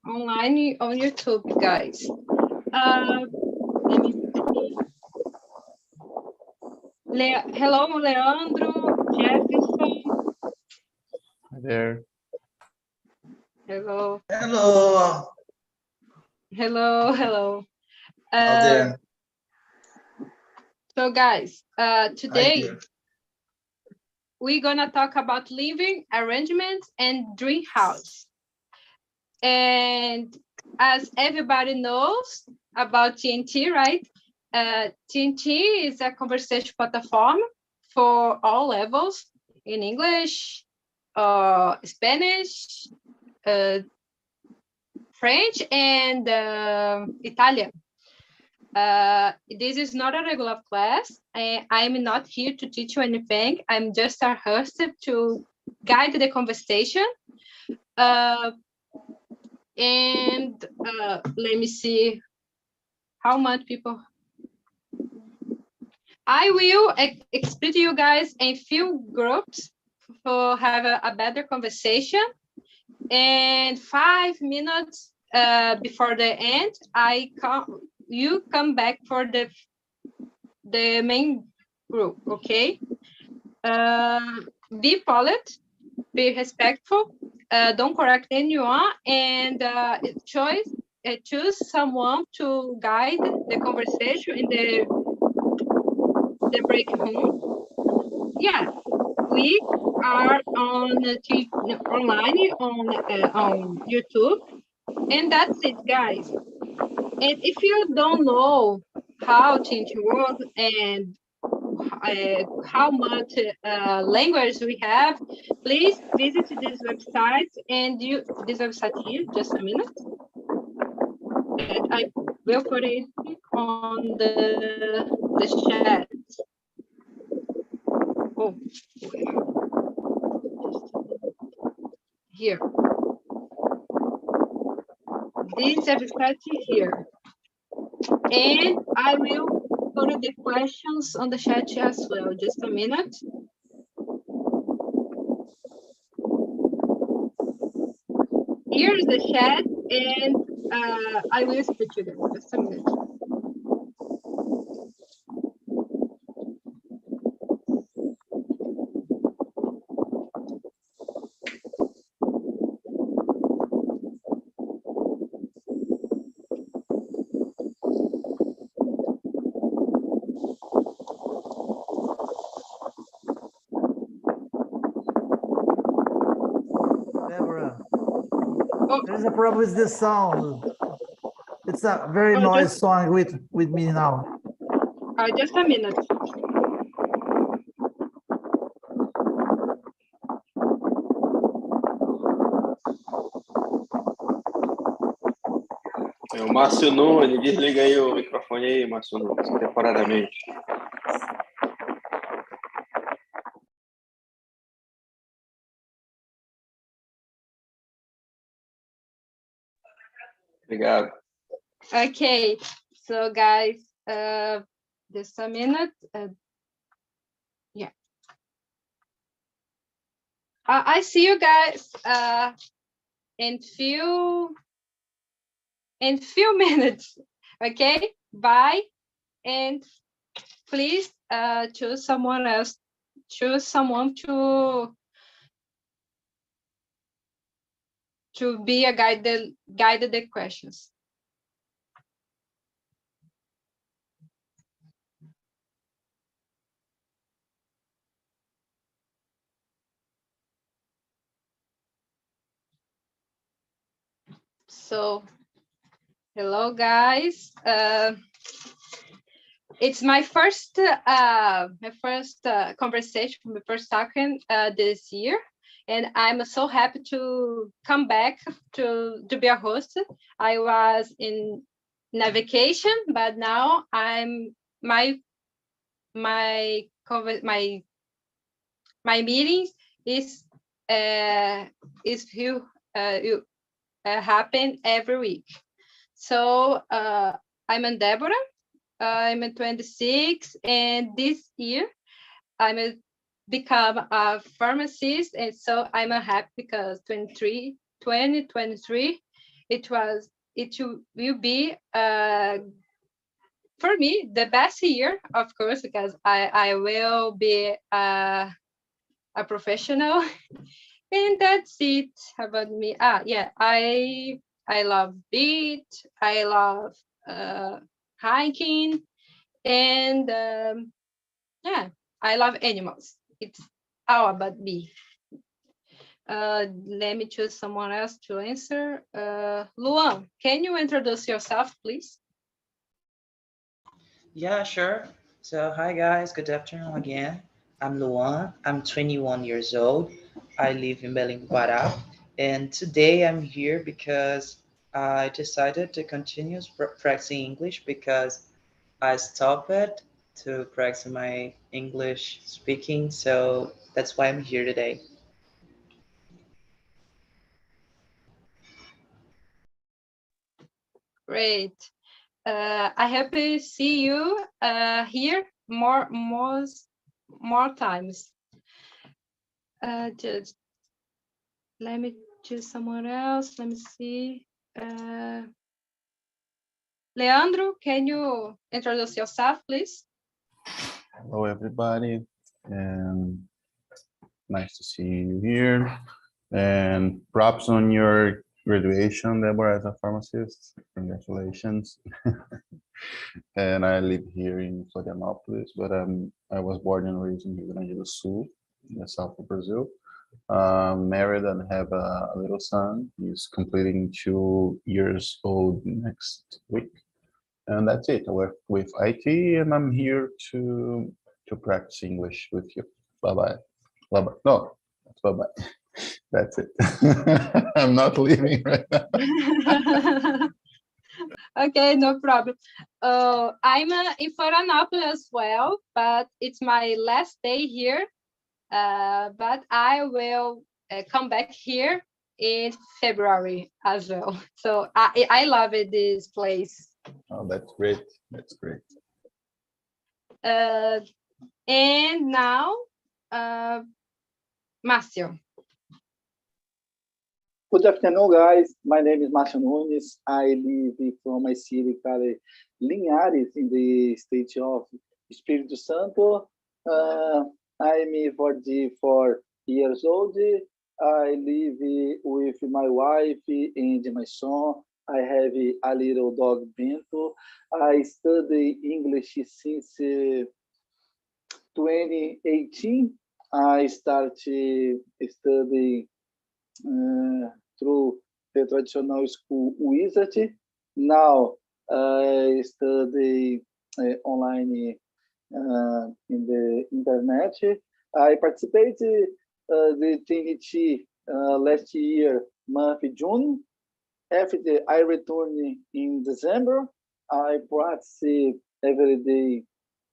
online on YouTube, guys. Let me see. Hello, Leandro, Jefferson. Hi there. Hello. Hello. Hello, hello. Out there. So guys, today Hi, we're gonna talk about living arrangements and dream house. And as everybody knows about TNT, right? TNT is a conversation platform for all levels in English, Spanish, French, and Italian. This is not a regular class. I'm not here to teach you anything. I'm just a host to guide the conversation. And let me see how much people. I will explain to you guys in few groups to have a better conversation. And 5 minutes before the end, you come back for the main group, okay? Be polite, be respectful, don't correct anyone, and choose someone to guide the conversation in the break room. Yeah, we are online on YouTube, and that's it, guys. And if you don't know how Teach works and how much language we have, please visit this website and this website here, just a minute. And I will put it on the chat. Oh, here. This website here. And I will put the questions on the chat as well. Just a minute. Here is the chat, and I will speak to them. Just a minute. There's a problem with the sound. It's a very noisy song with me now. Just a minute. O Márcio Nunes, desliga aí o microfone aí, Márcio Nunes, temporariamente. Obrigado. Okay, so guys, just a minute. Yeah. I see you guys in few minutes. Okay, bye. And please choose someone else. Choose someone to be a guide the questions. So, hello guys. It's my first conversation, my first talking this year, and I'm so happy to come back to be a host. I was in a vacation, but now I'm my meetings is happen every week. So I'm in Deborah. I'm 26, and this year I'm become a pharmacist, and so I'm happy because 2023 It will be for me the best year, of course, because I will be a professional. And that's it about me. Yeah, I love beach, I love hiking, and yeah, I love animals. It's all about me. Let me choose someone else to answer. Luan, can you introduce yourself, please? Yeah, sure. So, hi guys, good afternoon again. I'm Luan. I'm 21 years old. I live in Belém, Pará. And today I'm here because I decided to continue practicing English because I stopped to practice my English speaking. So that's why I'm here today. Great. I hope to see you here more times. Just let me choose someone else. Let me see. Leandro, can you introduce yourself, please? Hello, everybody, and nice to see you here. And props on your graduation, Deborah, as a pharmacist. Congratulations. And I live here in Florianópolis, but I was born and raised in Rio Grande do Sul, in the south of Brazil. Married and have a little son. He's completing 2 years old next week. And that's it. I work with IT, and I'm here to practice English with you. Bye bye. Bye bye. No, that's bye bye. That's it. I'm not leaving right now. Okay, no problem. I'm in Florianópolis as well, but it's my last day here. But I will come back here in February as well. So I love it, this place. Oh, that's great. That's great. And now, Márcio. Good afternoon, guys. My name is Márcio Nunes. I live from my city called Linhares in the state of Espírito Santo. I'm 44 years old. I live with my wife and my son. I have a little dog, Bento. I study English since 2018. I started studying through the traditional school Wizard. Now I study online in the internet. I participated the TNT last year, month June. After I return in December, I practice every day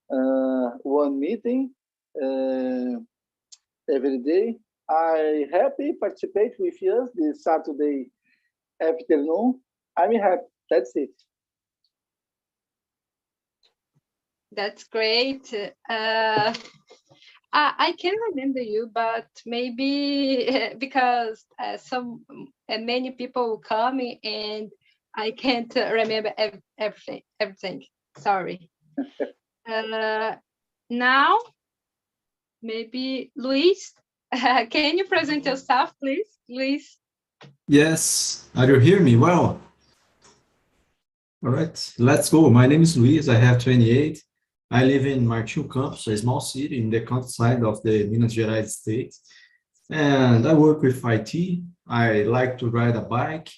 one meeting every day. I happy participate with you this Saturday afternoon. I'm happy. That's it. That's great. I can remember you, but maybe because many people come and I can't remember everything. Sorry. Now, maybe Luis, can you present yourself, please? Luis. Yes, are you hear me well? All right, let's go. My name is Luis. I have 28. I live in Martinho Campos, a small city in the countryside of the Minas Gerais state. And I work with IT. I like to ride a bike.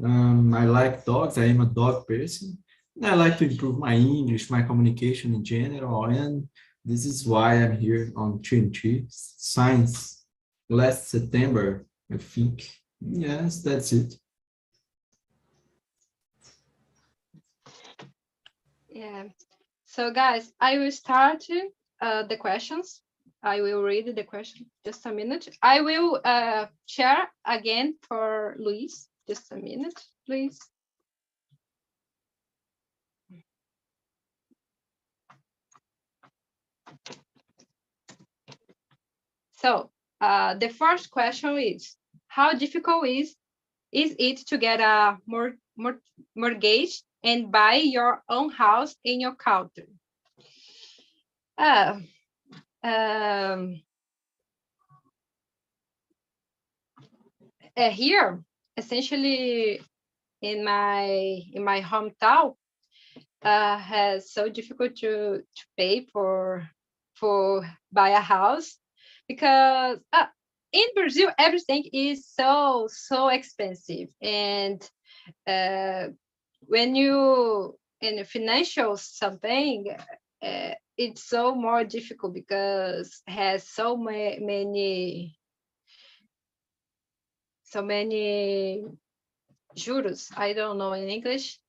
I like dogs. I am a dog person. I like to improve my English, my communication in general. And this is why I'm here on TNT Science last September, I think. Yes, that's it. Yeah. So guys, I will start the questions. I will read the question. Just a minute. I will share again for Luis. Just a minute, please. So the first question is, how difficult is is it to get a mortgage and buy your own house in your country? Uh, um, Here, essentially in my hometown, has so difficult to pay for buy a house because in Brazil everything is so expensive, and when you in a financial something, it's so more difficult because has so many juros. I don't know in English,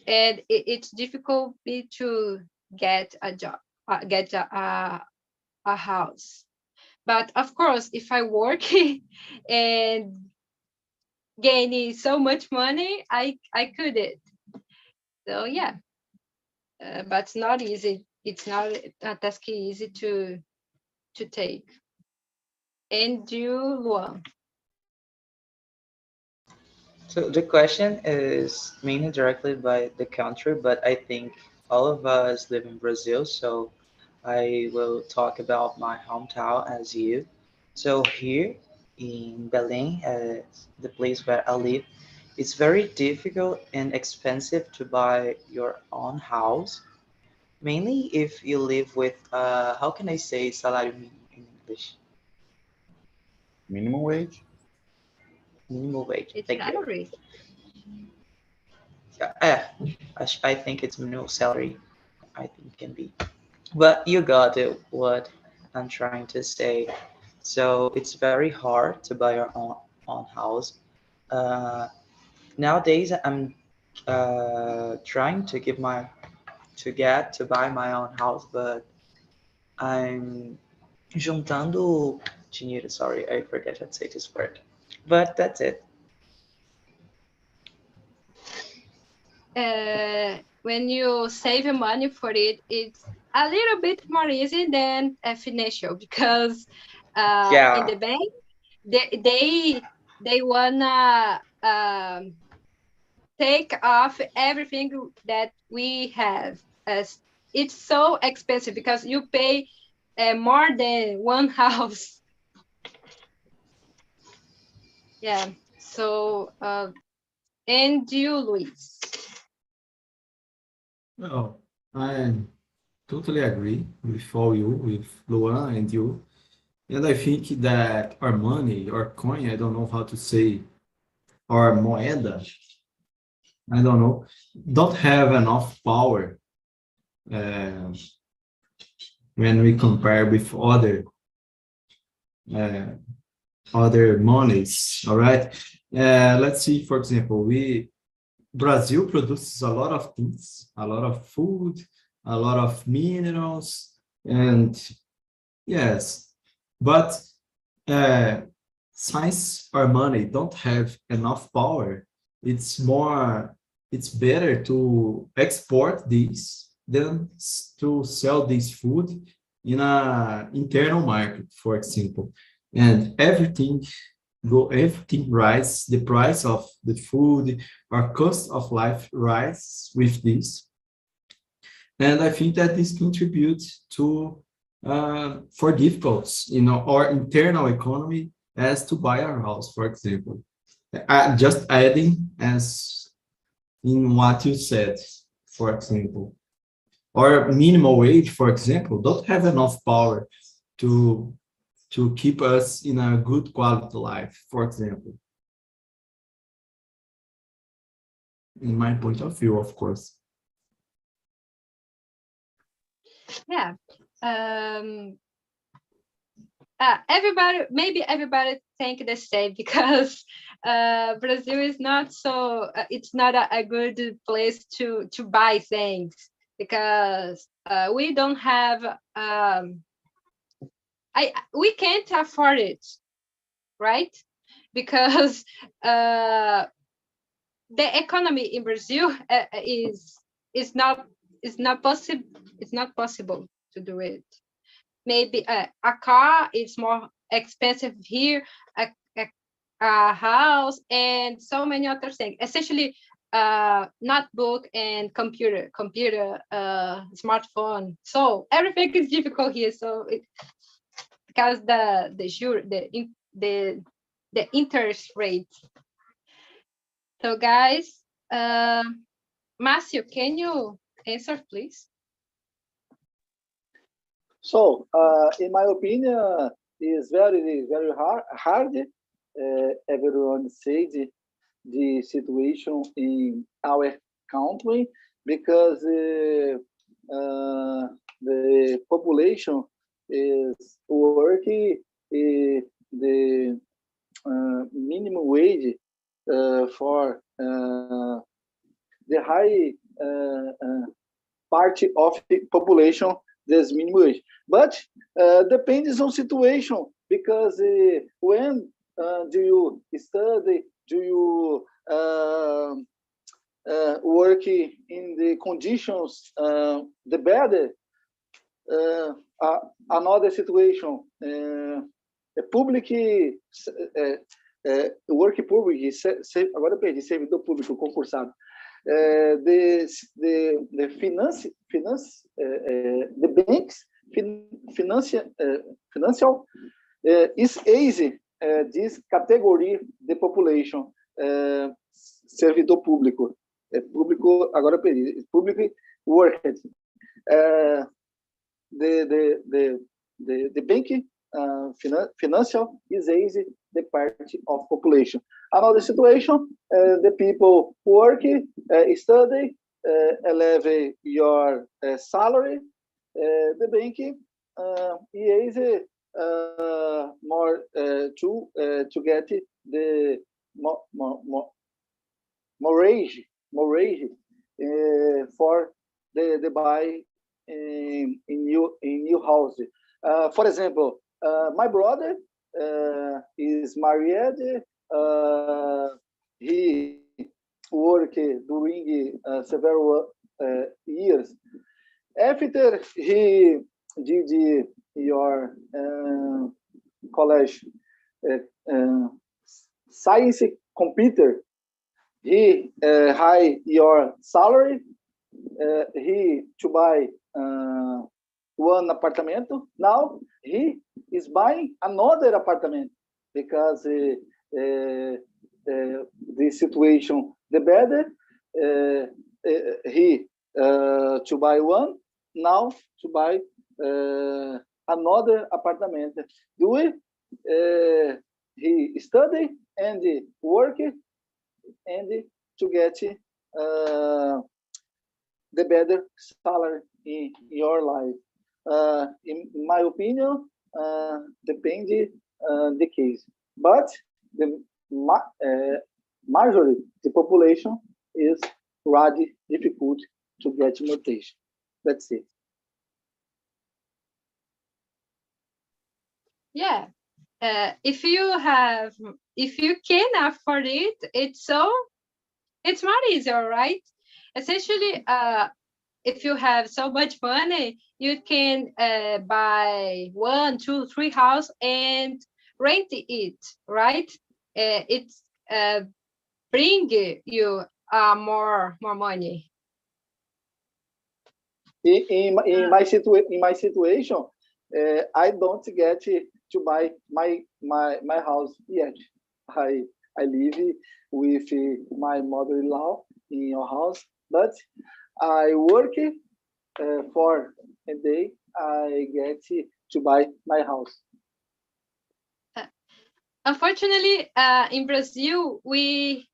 and it's difficult to get a job, get a house. But of course, if I work and gaining so much money, I could it. So yeah, but it's not easy. It's not a task easy to take. And you, Luan? So the question is mainly directly by the country, but I think all of us live in Brazil, so I will talk about my hometown as you. So here in Belém, the place where I live, it's very difficult and expensive to buy your own house, mainly if you live with, how can I say salário mínimo in English? Minimum wage? Minimum wage. It's Thank you. salary. I think it's minimum salary. I think can be. But you got it, what I'm trying to say. So it's very hard to buy your own house. Uh, Nowadays, I'm trying to get to buy my own house, but I'm juntando dinheiro. Sorry, I forget how to say this word. But that's it. When you save your money for it, it's a little bit more easy than financial because in Yeah, the bank they wanna take off everything that we have, as it's so expensive because you pay more than one house. Yeah. So and you, Luis? Well, I totally agree with all you, with Luan and you. And I think that our money, our coin, I don't know how to say, our moeda, I don't know, don't have enough power uh, when we compare with uh, other monies. All right. Let's see, for example, Brazil produces a lot of things, a lot of food, a lot of minerals, and yes, but uh, since our money don't have enough power, it's better to export these than to sell this food in a internal market, for example. And everything rise, the price of the food, our cost of life rise with this. And I think that this contributes to for difficulties in our internal economy as to buy a house, for example. Just adding as in what you said, for example, or minimal wage, for example, don't have enough power to keep us in a good quality life, for example, in my point of view, of course. Yeah. um everybody think the same because Brazil is not so it's not a good place to buy things because we don't have we can't afford it, right? Because uh the economy in Brazil is not is not possible, it's not possible to do it. Maybe a car is more expensive here. A a house, and so many other things, essentially notebook and computer, smartphone. So everything is difficult here. So because the interest rate. So guys, Matthew, can you answer, please? So, in my opinion, is very hard. Everyone said the situation in our country because the population is working the minimum wage for the high part of the population this minimum wage. But depends on situation because when do you study, do you work in the conditions the better. Another situation, public work public, agora eu perdi, servidor público concursado. The banks financial is easy this category the population servidor público público agora eu perdi public worker the bank financial is easy the part of population. Another situation, the people work, study, elevate your salary, the bank is more to get the mortgage for the buy in new house. For example, my brother is married. He worked during several years. After he did your college science computer, he high your salary. He to buy one apartment. Now he is buying another apartment because the situation the better. He to buy one, now to buy another apartment. Do it? He study and work and to get the better salary in your life. In my opinion, depends the case, but the majority the population is rather difficult to get mutation. That's it. Yeah. If you can afford it, it's not easy, right? Essentially, if you have so much money, you can buy 1, 2, 3 house and rent it, right? It's bring you more money. In my situation, I don't get to buy my house yet. I live with my mother-in-law in your house, but I work for a day. I get to buy my house. Unfortunately, in Brazil, we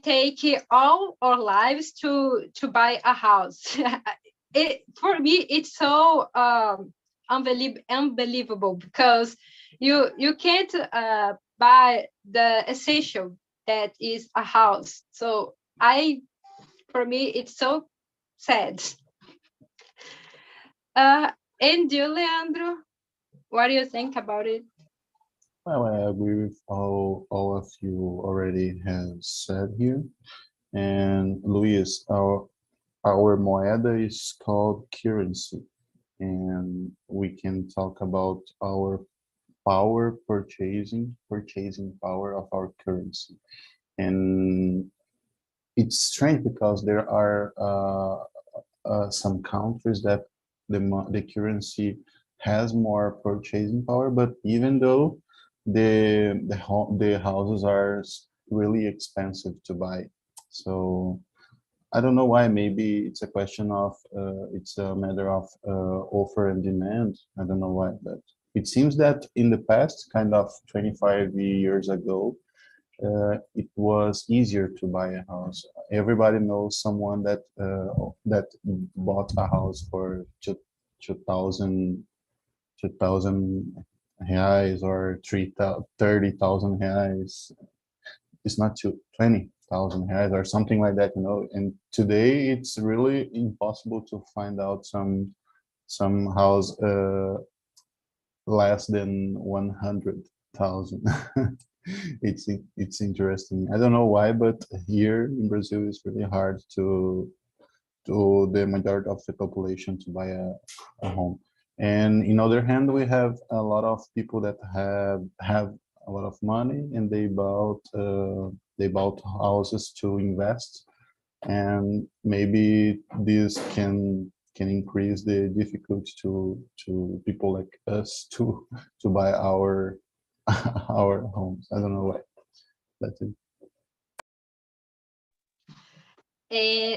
take all our lives to buy a house. For me, it's so unbelievable because you can't buy the essential that is a house. So for me, it's so sad. And you, Leandro, what do you think about it? Well, I agree with all of you already have said here. And Luis, our moeda is called currency, and we can talk about our purchasing power of our currency. And it's strange because there are some countries that the currency has more purchasing power, but even though the houses are really expensive to buy. So I don't know why. Maybe it's a question of it's a matter of offer and demand. I don't know why, but it seems that in the past, kind of 25 years ago, it was easier to buy a house. Everybody knows someone that that bought a house for 2,000 reais or 30,000 reais. It's not 20,000 reais or something like that, you know. And today it's really impossible to find out some house less than 100,000. It's interesting. I don't know why, but here in Brazil it's really hard to the majority of the population to buy a home. And in other hand, we have a lot of people that have a lot of money and they bought houses to invest, and maybe this can increase the difficulty to people like us to buy our our homes. I don't know why. That's it.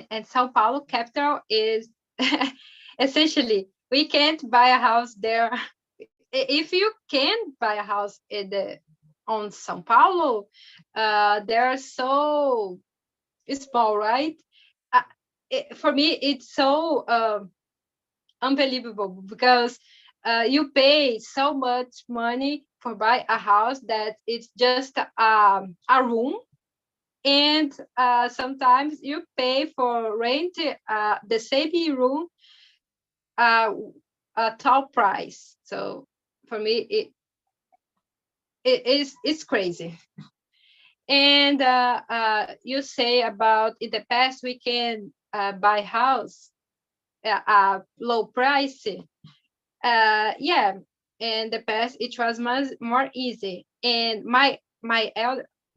And Sao Paulo capital is essentially we can't buy a house there. If you can buy a house on Sao Paulo, they're so small, right? For me, it's so unbelievable because you pay so much money for buy a house that it's just a room, and sometimes you pay for rent the same room a top price. So for me, it's crazy. And you say about in the past we can buy house low price. Yeah, in the past it was much more easy. And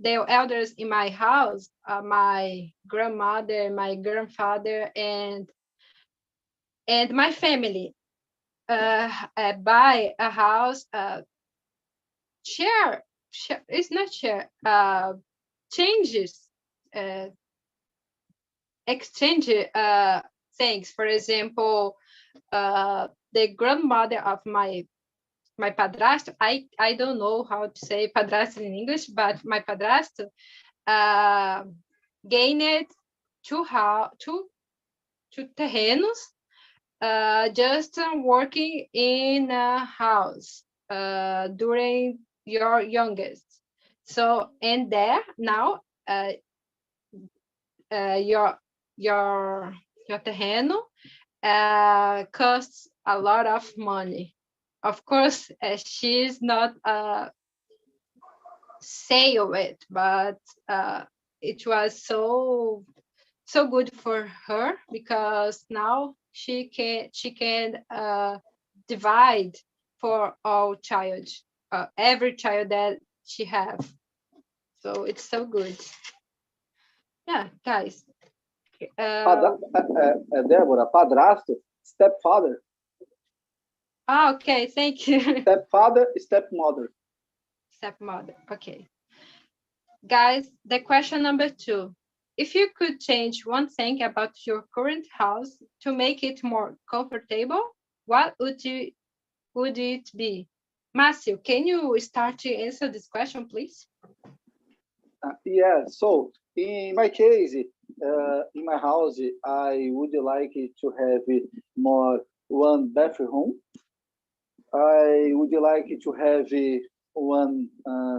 the elders in my house, my grandmother, my grandfather, and my family buy a house, share, it's not share, changes, uh, exchange things. For example, the grandmother of my padrastro, I don't know how to say padrastro in English, but my padrastro gained two terrenos, just working in a house during your youngest. So, and there now, your terreno costs a lot of money. Of course, she's not sale it, but it was so good for her because now she can divide for all child, every child that she have. So it's so good. Yeah, guys. Débora, padrasto, stepfather. Okay, thank you. Stepfather, stepmother. Stepmother, okay. Guys, the question number 2. If you could change one thing about your current house to make it more comfortable, what would it be? Márcio, can you start to answer this question, please? Yeah, so in my case, in my house, I would like to have more one bathroom. I would like to have one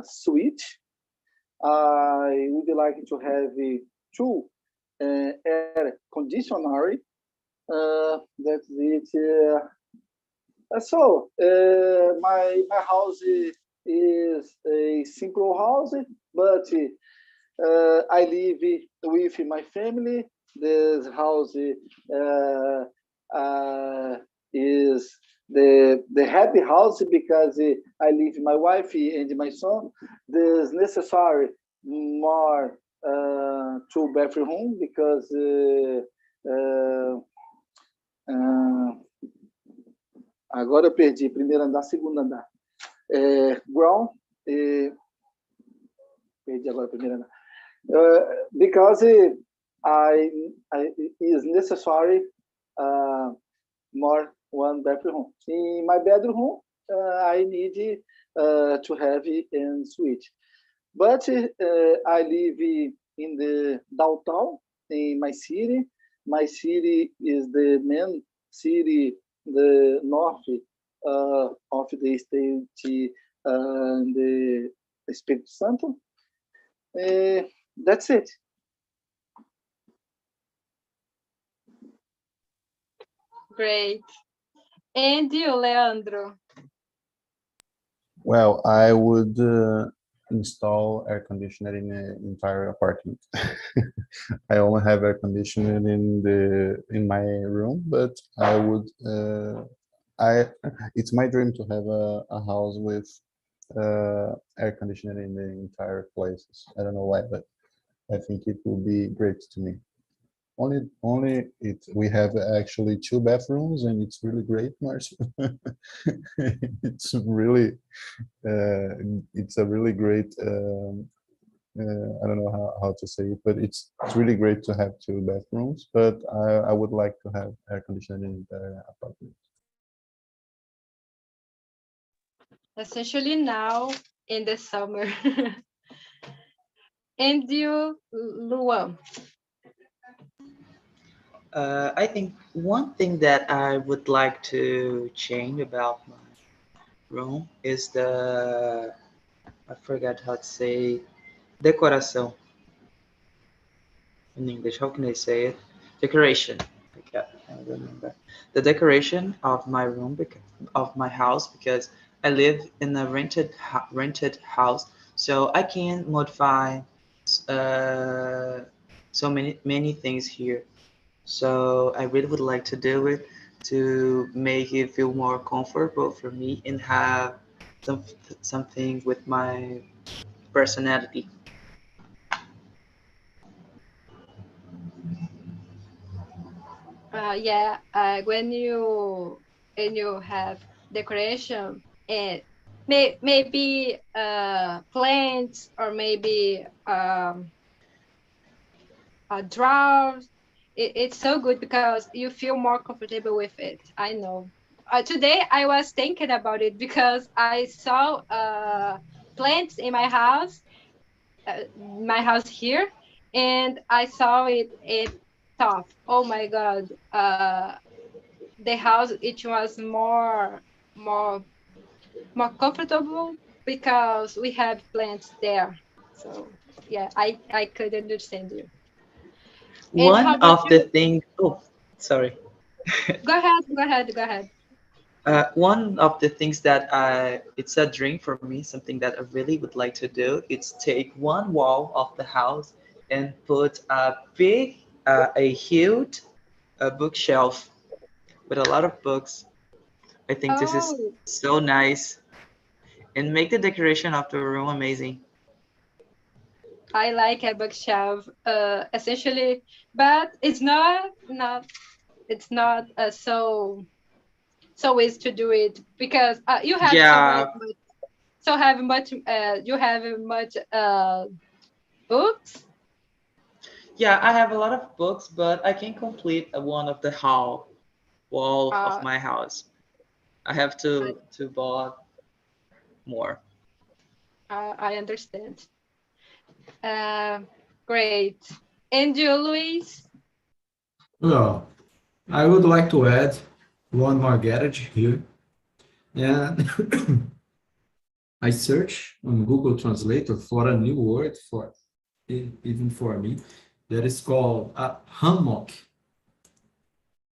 suite. I would like to have 2 air conditioner. That's it. So my house is a simple house, but I live with my family. This house is the happy house because I live with my wife and my son. There's necessary more two bathroom because agora eu perdi primeiro andar, segundo andar. Ground, perdi agora primeiro andar. Because I is necessary more one bathroom. In my bedroom, I need to have a suite. But I live in the downtown in my city. My city is the main city, the north of the state, the Espírito Santo. That's it. Great. And you, Leandro? Well, I would install air conditioner in the entire apartment. I only have air conditioning in my room, but I would it's my dream to have a house with air conditioning in the entire places. I don't know why, but I think it will be great to me. We have actually 2 bathrooms, and it's really great, Marcio. It's really it's a really great I don't know how to say it, but it's really great to have 2 bathrooms, but I would like to have air conditioning in the apartment. Especially now in the summer. And you, Luan? I think one thing that I would like to change about my room is I forgot how to say decoração in English. How can I say it? Decoration. I remember the decoration of my room, of my house, because I live in a rented house, so I can modify so many things here. So I really would like to do it to make it feel more comfortable for me and have something with my personality. Yeah, when you have decoration and maybe plants or maybe drawers, it's so good because you feel more comfortable with it. I know. Today I was thinking about it because I saw plants in my house here, and I saw it top. Oh my God! The house it was more comfortable because we have plants there. So yeah, I could understand you. And how One about of the you? things. Oh, sorry. Go ahead. One of the things that it's a dream for me, something that I really would like to do, it's take one wall of the house and put a huge bookshelf with a lot of books. I think this is Oh, so nice and make the decoration of the room amazing. I like a bookshelf, essentially, but it's not so easy to do it because you have so Yeah, much books. yeah, I have a lot of books, but I can complete one of the hall wall of Uh, my house. I have to buy more. I understand. Uh, Great. And you, Luis? Well, I would like to add one more garage here. And I search on Google Translator for a new word for even for me that is called a hammock.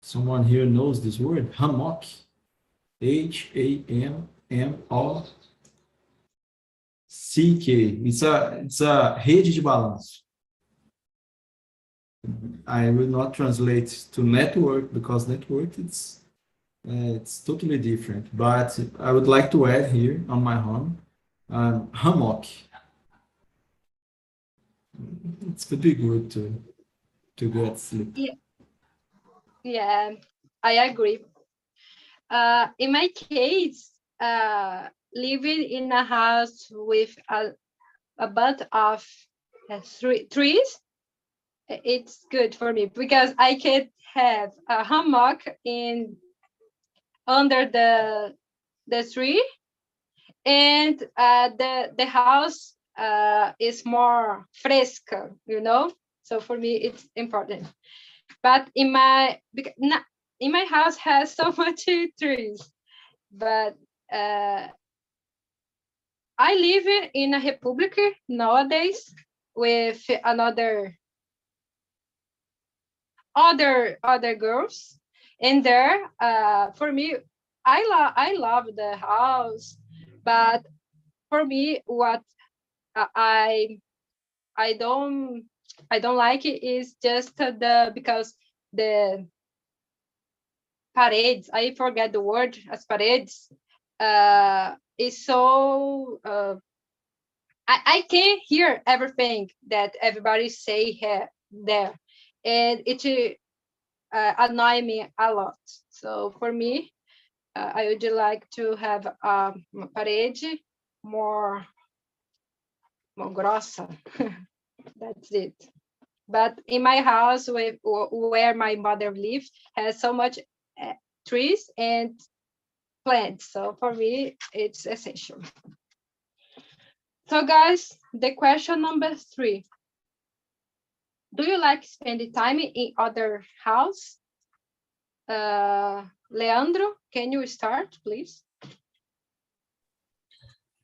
Someone here knows this word, hammock. Hammock. It's a rede de balanço. I will not translate to network because network It's totally different, but I would like to add here on my home, hammock. It could be good to get sleep. Yeah, I agree. In my case, living in a house with a bunch of trees, it's good for me because I can have a hammock in under the tree, and the house is more fresco, you know. So for me, it's important. But in my house has so much trees, but I live in a republic nowadays with another other girls, and there for me, I love the house, but for me, what I I don't I don't like it is just because the paredes, I forget the word as paredes, is so I can't hear everything that everybody say here there, and it annoy me a lot. So for me, I would like to have a parede more grossa. That's it. But in my house, where my mother lives, has so much trees and plants. So for me, it's essential. So guys, the question number 3. Do you like spending time in other house? Leandro, can you start, please?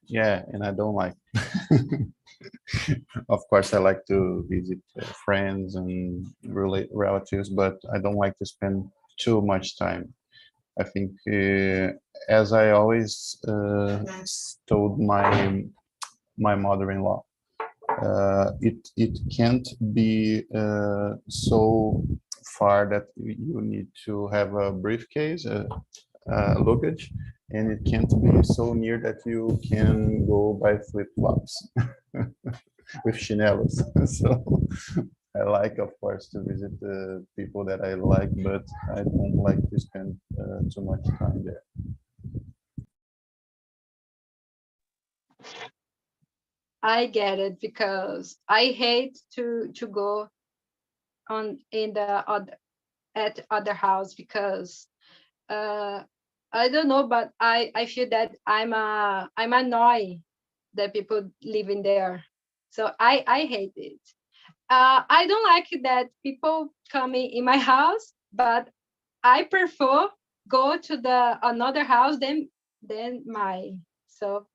Yeah, and I don't like. Of course, I like to visit friends and relatives, but I don't like to spend too much time. I think, as I always told my mother-in-law, it can't be so far that you need to have a briefcase, luggage, and it can't be so near that you can go by flip-flops with chinelos. So I like, of course, to visit the people that I like, but I don't like to spend too much time there. I get it because I hate to go on in the other at other house because uh I don't know, but I feel that I'm annoyed that people living there. So I hate it. I don't like that people coming in my house, but I prefer go to the another house than my. So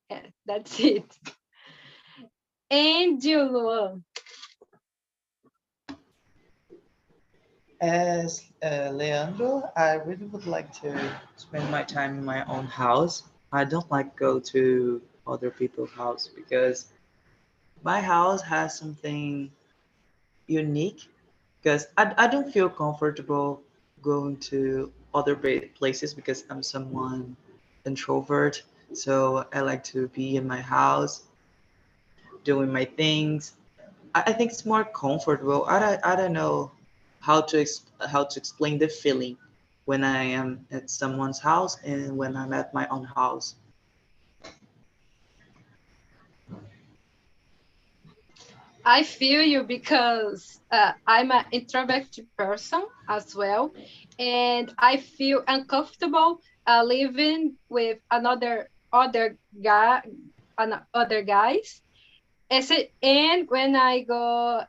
yeah, that's it. And you, Luan. As Leandro, I really would like to spend my time in my own house. I don't like go to other people's house because my house has something unique. Because I don't feel comfortable going to other places because I'm someone introvert. So I like to be in my house doing my things. I think it's more comfortable. I don't know how to explain the feeling when I am at someone's house and when I'm at my own house. I feel you because I'm an introverted person as well, and I feel uncomfortable living with other guy, other guys. And when I go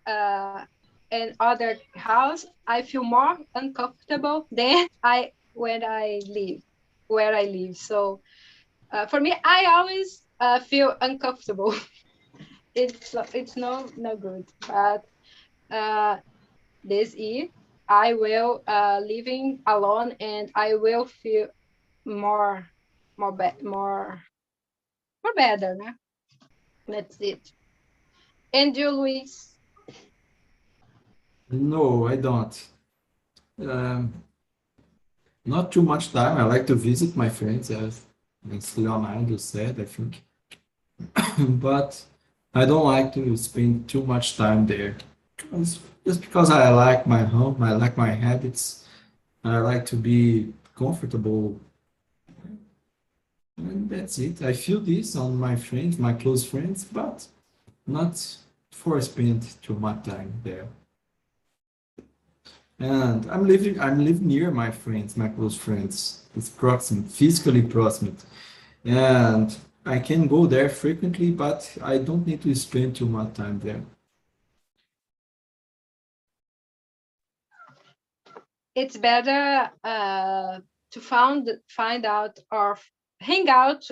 in other house, I feel more uncomfortable than I when I live where I live. So for me, I always feel uncomfortable. It's no good, but uh, this year I will living alone, and I will feel more more better, né? That's it. And you, Luis? No, I don't. Um, Not too much time. I like to visit my friends, as Leonardo said, I think. But I don't like to spend too much time there. Just because I like my home, I like my habits, I like to be comfortable, and that's it. I feel this on my friends, my close friends, but not for spend too much time there. And I'm living near my friends, my close friends. It's proximate, physically proximate. And I can go there frequently, but I don't need to spend too much time there. It's better to find out or hang out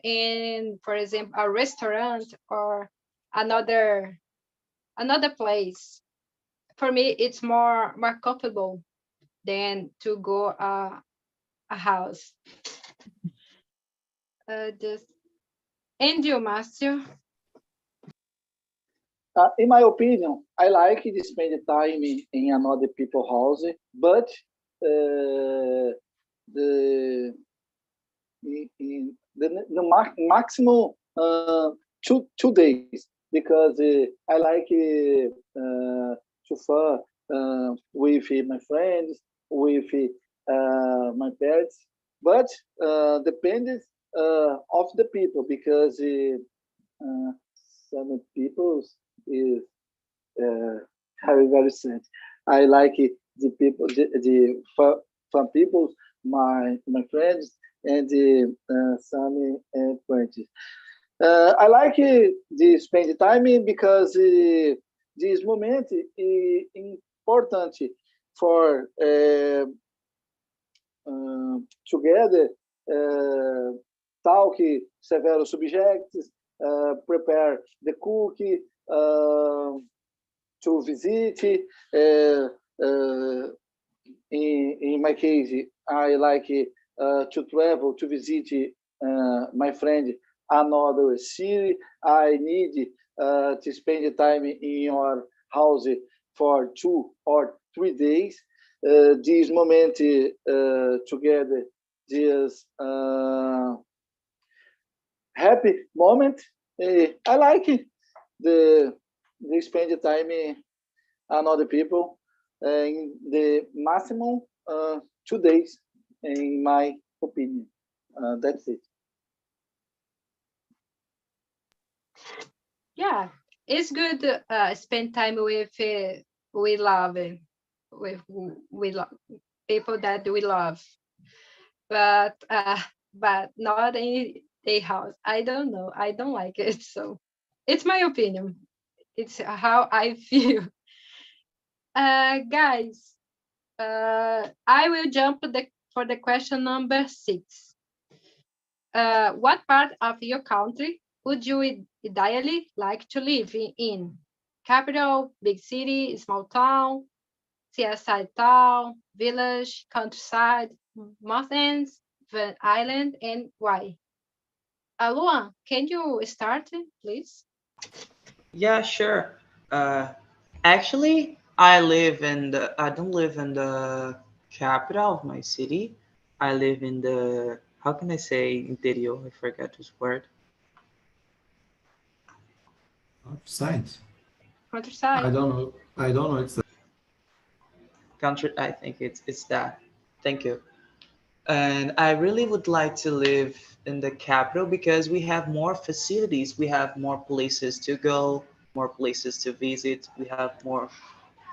in, for example, a restaurant or another place. For me, it's more comfortable than to go a house. Just and you, Márcio? In my opinion, I like to spend time in another people's house, but the maximum 2 days because I like to fun with my friends, with my pets, but depends of the people because some people is uh, very sad. I like the people, the fun people, my friends, and the some friends. I like the spend time because this moment is important for together talk several subjects, prepare the cookie, to visit. Uh, uh, in my case, I like to travel to visit my friend another city. I need to spend time in your house for 2 or 3 days. This moment together, this happy moment. I like the spend time another people in the maximum 2 days, in my opinion. That's it. Yeah, it's good spend time with we love with we love people that we love, but not in a house. I don't know. I don't like it. So it's my opinion. It's how I feel. Guys, I will jump for the question number 6. What part of your country would you ideally like to live in? Capital, big city, small town, seaside town, village, countryside, mountains, the island, and why? Luan, can you start, please? Yeah, sure. Uh, Actually, I don't live in the capital of my city. I live in the, how can I say interior? I forgot this word. Science. I Countryside. don't know. I don't know exactly. Country, I think it's that. Thank you. And I really would like to live in the capital because we have more facilities, we have more places to go, more places to visit, we have more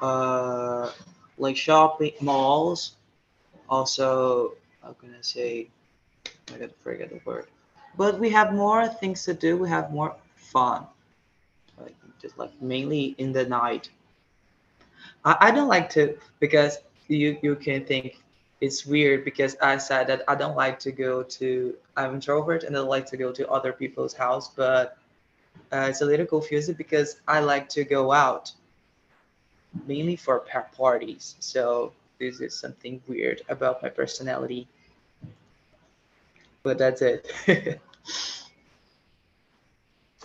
uh, like shopping malls. Also, how can I say? I gotta forget the word. But we have more things to do. We have more fun, like just like mainly in the night. I don't like to because you can think it's weird because I said that I don't like to go to, I'm introvert and I like to go to other people's house, but it's a little confusing because I like to go out mainly for parties. So this is something weird about my personality, but that's it.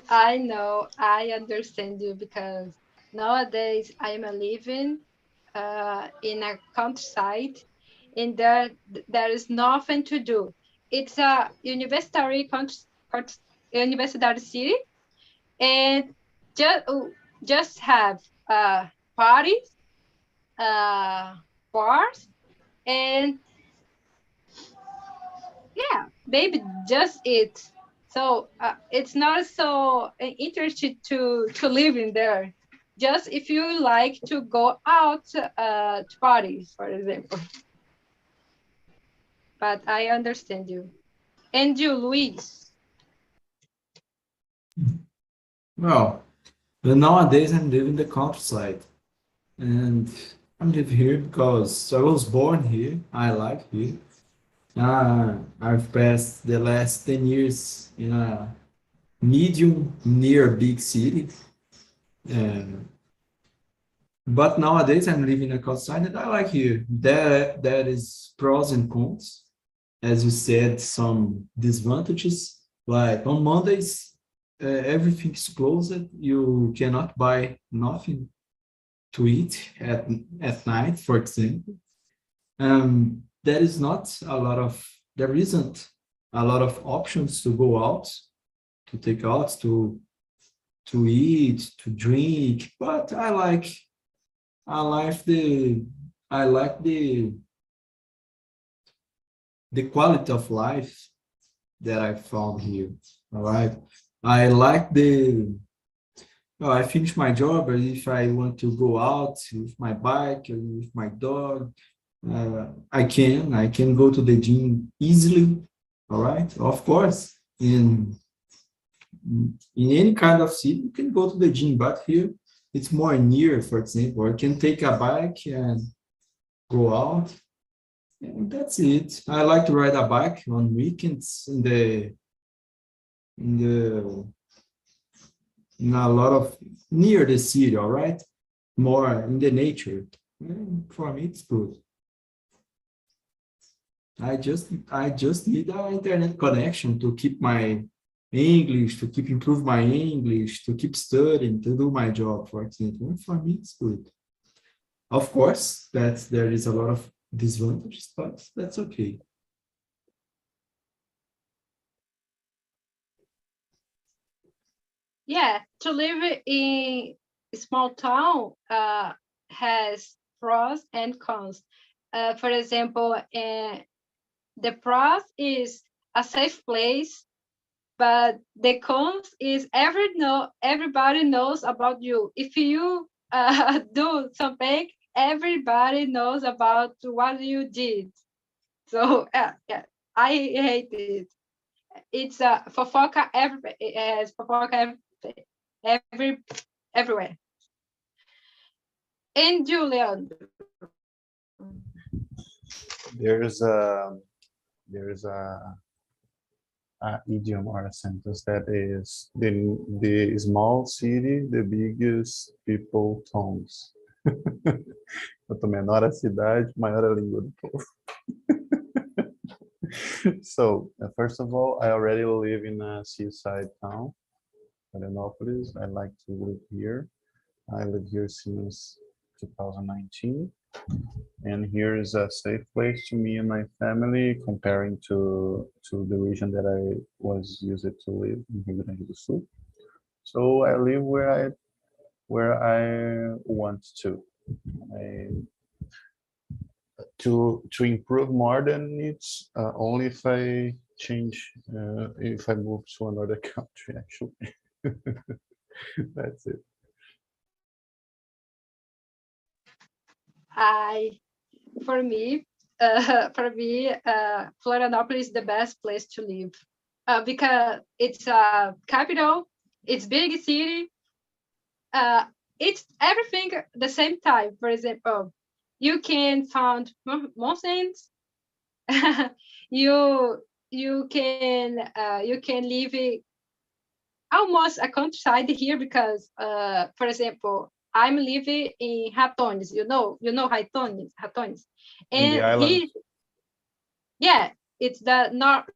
I know, I understand you because nowadays I am living in a countryside and there is nothing to do. It's a university city, and just have parties, bars, and yeah, maybe just it. So it's not so interested to live in there. Just if you like to go out to parties, for example. But I understand you. And you, Luis? Well, nowadays I'm living in the countryside, and I live here because I was born here. I like here. I've passed the last 10 years in a medium near big city. But nowadays I'm living in a countryside and I like here. There is pros and cons. As you said, some disadvantages. Like on Mondays, everything is closed. You cannot buy nothing to eat at night, for example. There is not a lot of, there isn't a lot of options to go out, to take out, to eat, to drink. But I like the quality of life that I found here. All right. I like well, I finish my job, and if I want to go out with my bike or with my dog, I can go to the gym easily. All right. Of course, in any kind of city, you can go to the gym, but here it's more near, for example. I can take a bike and go out, and that's it. I like to ride a bike on weekends in the in a lot of near the city, all right? More in the nature. And for me, it's good. I just need an internet connection to keep my English, to keep improve my English, to keep studying, to do my job, for example. And for me, it's good. Of course, that there is a lot of disadvantages, but that's okay. Yeah, to live in a small town has pros and cons. For example, the pros is a safe place, but the cons is everybody knows about you. If you do something, everybody knows about what you did. So yeah, I hate it. It's fofoca every everywhere. And Julian, There's a there's a idiom or a sentence that is the small city, the biggest people tongues. Quanto menor a cidade, maior a língua do povo. So, first of all, I already live in a seaside town, Florianopolis. I like to live here. I live here since 2019, and here is a safe place to me and my family, comparing to the region that I was used to live in Rio Grande do Sul. So I live where I want to. I, to improve more than it's only if I change, if I move to another country, actually. That's it. I for me, Florianopolis is the best place to live because it's a capital, it's big city, it's everything at the same time. For example, you can find mountains. you you can live almost a countryside here because, for example, I'm living in Ratones. You know Ratones, In the and island. yeah, it's the north,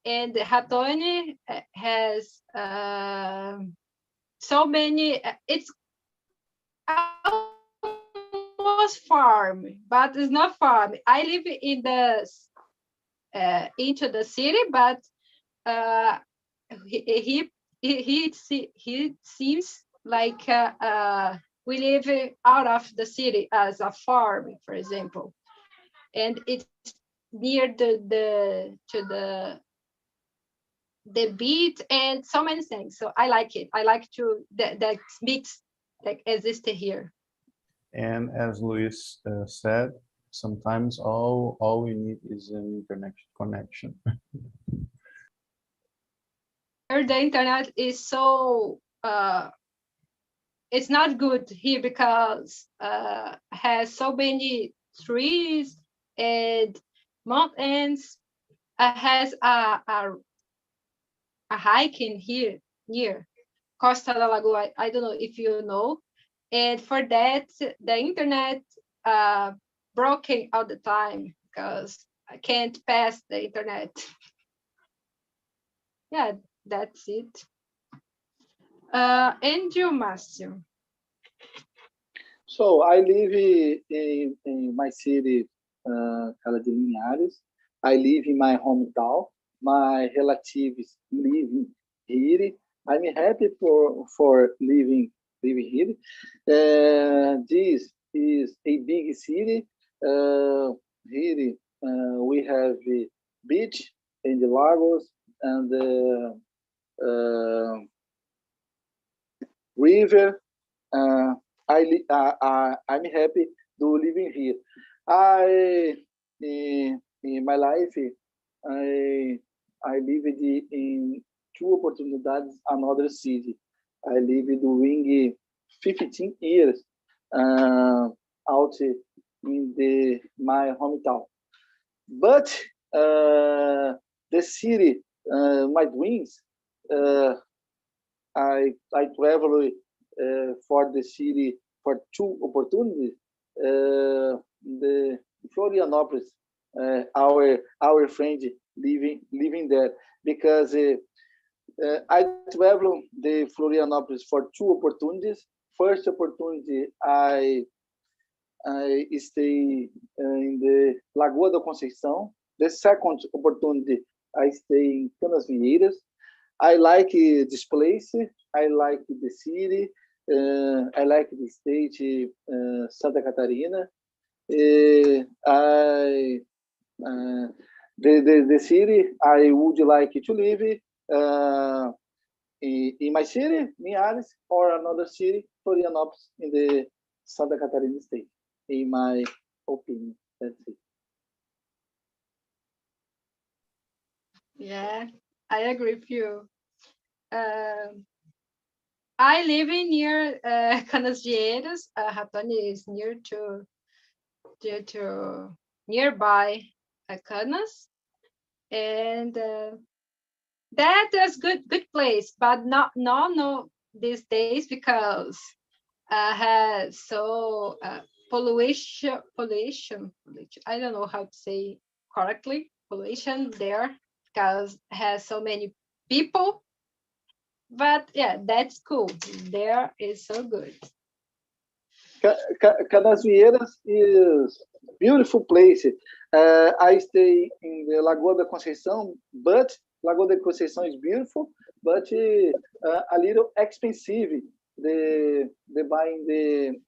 and Ratone has so many. It's almost almost farm, but it's not farm. I live in the into the city, but he seems like we live out of the city as a farm, for example, and it's near the beach and so many things. So I like it. I like to that mix that exists here. And as Luis said, sometimes all we need is an internet connection. The internet is so it's not good here because has so many trees and mountains. Has a hiking here near Costa da Lagoa. I don't know if you know. And for that, the internet broken all the time because I can't pass the internet. Yeah, that's it. And you, Márcio? So I live in my city, Cala de Linhares. I live in my hometown. My relatives live here. I'm happy for living here. This is a big city. Here we have the beach and the lagos and the river. I'm happy to living here. In my life, I lived in two opportunities, another city. I lived during 15 years out in my hometown. But the city, my dreams, I traveled for the city for two opportunities. The Florianopolis, our friend living there, because I traveled the Florianopolis for two opportunities. First opportunity, I stay in the Lagoa da Conceição. The second opportunity, I stay in Canas Vieiras. I like this place. I like the city. I like the state, Santa Catarina. The city I would like to live in my city, Linhares, or another city, Florianópolis, in the Santa Catarina state. In my opinion, that's it. Yeah, I agree with you. I live in near Canasvieiras. Ratoni is to nearby Canas, and that is good place, but not no these days because has so pollution. I don't know how to say correctly pollution there because has so many people. But yeah, that's cool. There is so good. Canasvieiras is beautiful place. I stay in the Lagoa da Conceição, but Lagoa da Conceição is beautiful, but a little expensive. The buying the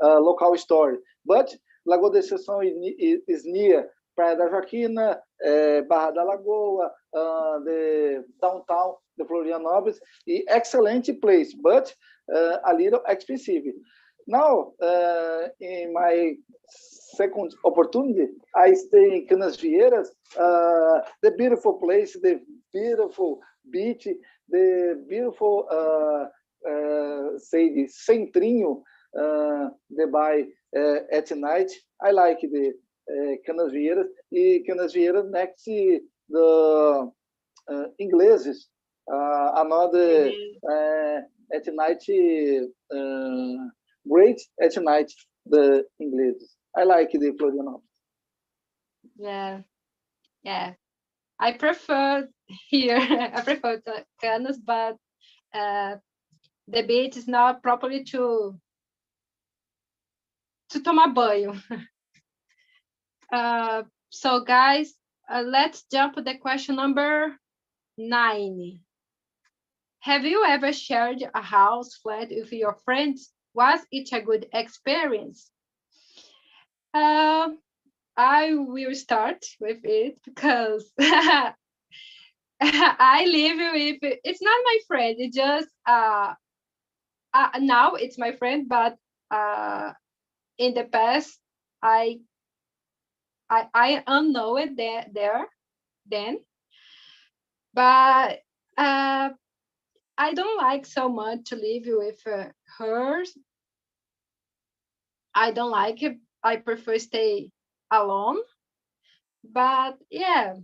local store, but Lagoa da Conceição is near Praia da Joaquina, Barra da Lagoa, the downtown, the Florianópolis, excellent place, but a little expensive. Now, in my second opportunity, I stay in Canasvieiras, the beautiful place, the beautiful beach, the beautiful, say, the centrinho, the by at night. I like the Canasvieiras. Canasvieiras next to the Ingleses, another at night, great at night, the Ingleses. I like the Florianópolis. Yeah. I prefer here. I prefer Canas, but the beach is not properly to tomar banho. So guys, let's jump to the question number 9. Have you ever shared a house flat with your friends? Was it a good experience? I will start with it because I live with, it's not my friend, it's just now it's my friend, but in the past I unknow it there then, but I don't like so much to live with her. I don't like it. I prefer stay alone. But yeah,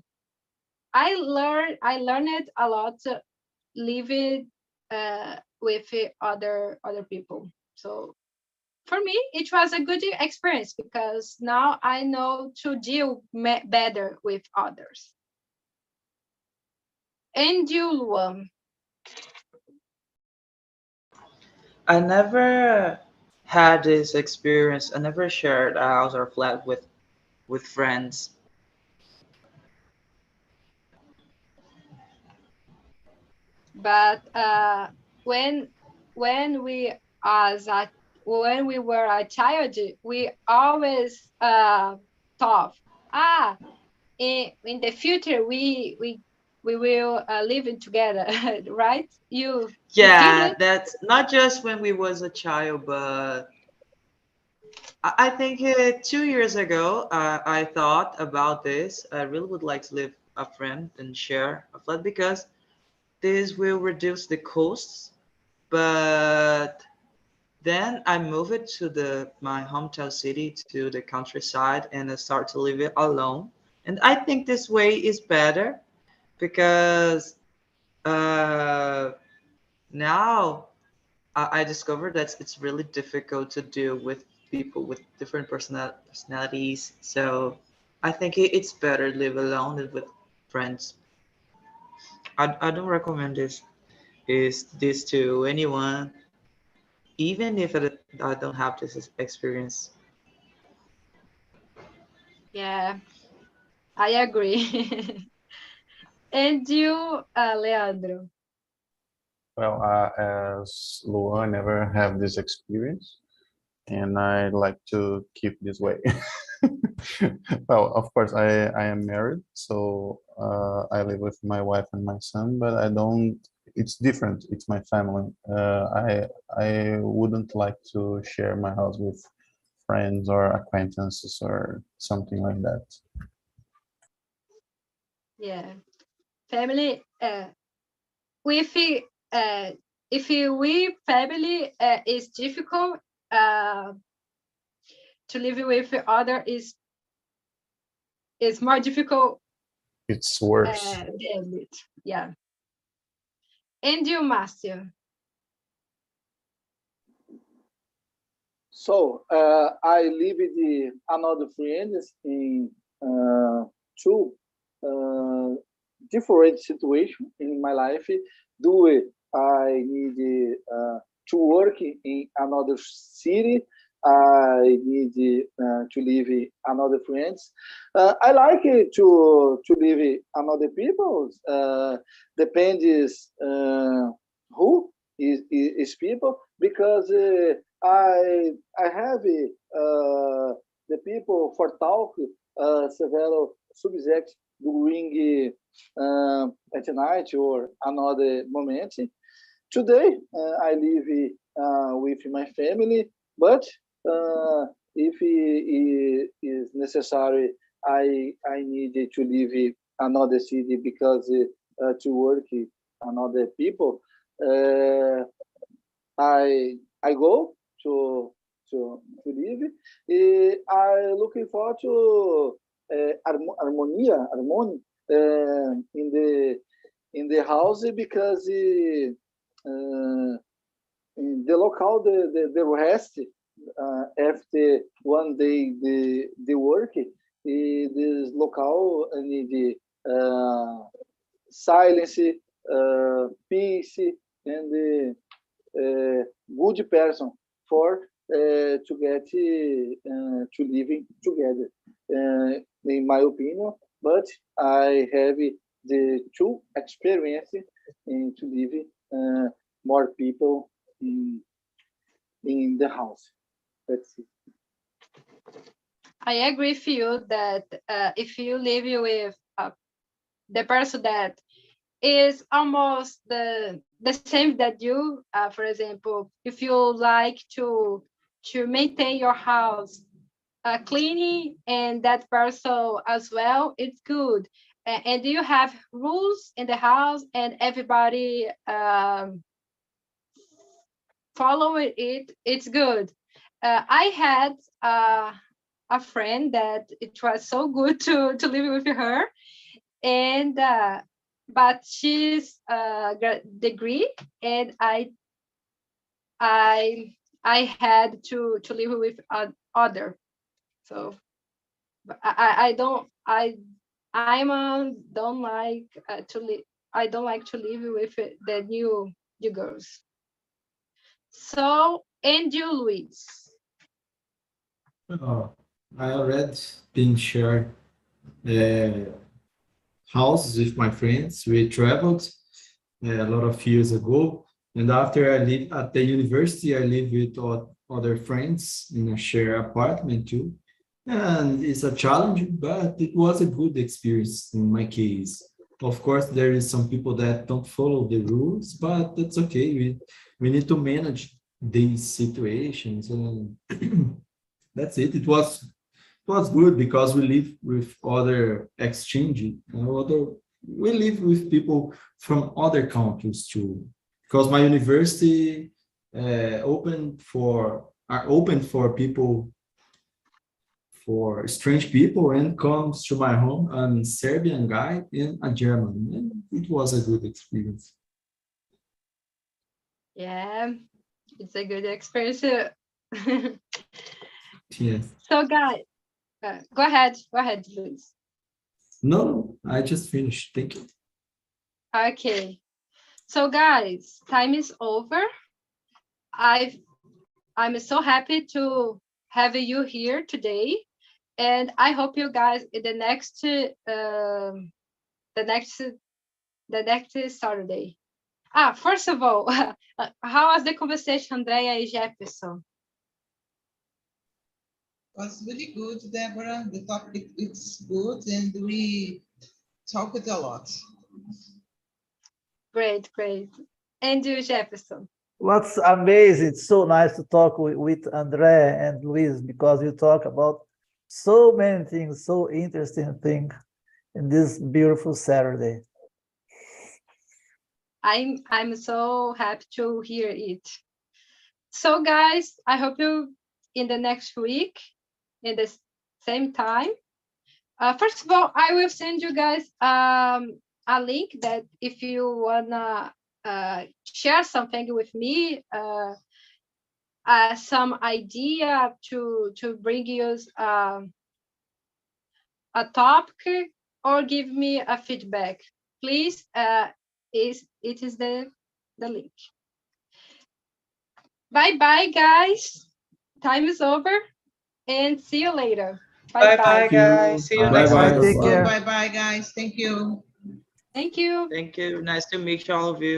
I learned a lot to live it with other people. So for me, it was a good experience because now I know to deal better with others. And you, Luan? I never had this experience. I never shared a house or flat with friends. But when we as a when we were a child, we always thought, in the future we will live in together, right? You feel Yeah, it? that's not just when we was a child, but I think 2 years ago, I thought about this. I really would like to live a friend and share a flat because this will reduce the costs. But then I moved it to my hometown city to the countryside and I start to live it alone. And I think this way is better because uh, now I discovered that it's really difficult to deal with people with different personalities. So I think it's better to live alone than with friends. I don't recommend this to anyone, even if I don't have this experience. Yeah, I agree. And you, Leandro? Well, as Luan, never have this experience, and I like to keep this way. Well, of course, I am married, so I live with my wife and my son, but I don't. It's different. It's my family. I wouldn't like to share my house with friends or acquaintances or something like that. Yeah, family. With if we family is difficult, uh, to live with other is more difficult It's worse. than it. Yeah. And you, Márcio? So I live with another friends in two uh, different situations in my life. Do it. I need to work in another city. I need to live with another friends. I like it to live with another people. Depends who is people because I have the people for talk several subjects during at night or another moment. Today I live with my family, but if it is necessary, I need to leave another city because to work with another people. Uh, I go to live. I looking forward to harmony in the house because in the local the rest after one day the work this local need silence, peace, and good person for to get to living together, in my opinion. But I have the two experience in to live more people in the house. That's it. I agree with you that if you live with the person that is almost the same that you, for example, if you like to maintain your house cleaning and that person as well, it's good. And you have rules in the house and everybody follow it, it's good. I had a friend that it was so good to live with her, and but she's degree, and I had to live with other. So I don't don't like to live. I don't like to live with the new girls. So, and you, Luis? Oh, I already been share houses with my friends. We traveled a lot of years ago, and after I live at the university, I live with other friends in a shared apartment too. And it's a challenge, but it was a good experience in my case. Of course, there is some people that don't follow the rules, but that's okay. We need to manage these situations, and that's it. It was good because we live with other exchange, we live with people from other countries too. Because my university are open for people, for strange people, and comes to my home a Serbian guy and a German. And it was a good experience. Yeah, it's a good experience. Yes. So, guys, go ahead, Luis. No, I just finished. Thank you. Okay. So, guys, time is over. I'm so happy to have you here today, and I hope you guys in the next Saturday. First of all, how was the conversation, Andrea and Jefferson? Was really good, Deborah. The topic is good, and we talked a lot. Great. And you, Jefferson? What's amazing, it's so nice to talk with Andre and Luis, because you talk about so many things, so interesting things in this beautiful Saturday. I'm so happy to hear it. So, guys, I hope you in the next week in the same time. First of all, I will send you guys a link that if you wanna share something with me, some idea to bring you a topic or give me a feedback, please. It is the link. Bye, guys. Time is over, and see you later. Bye, Bye, guys. See you next Bye-bye. time. Take care. Bye, guys. Thank you. Thank you. Thank you. Nice to meet all of you.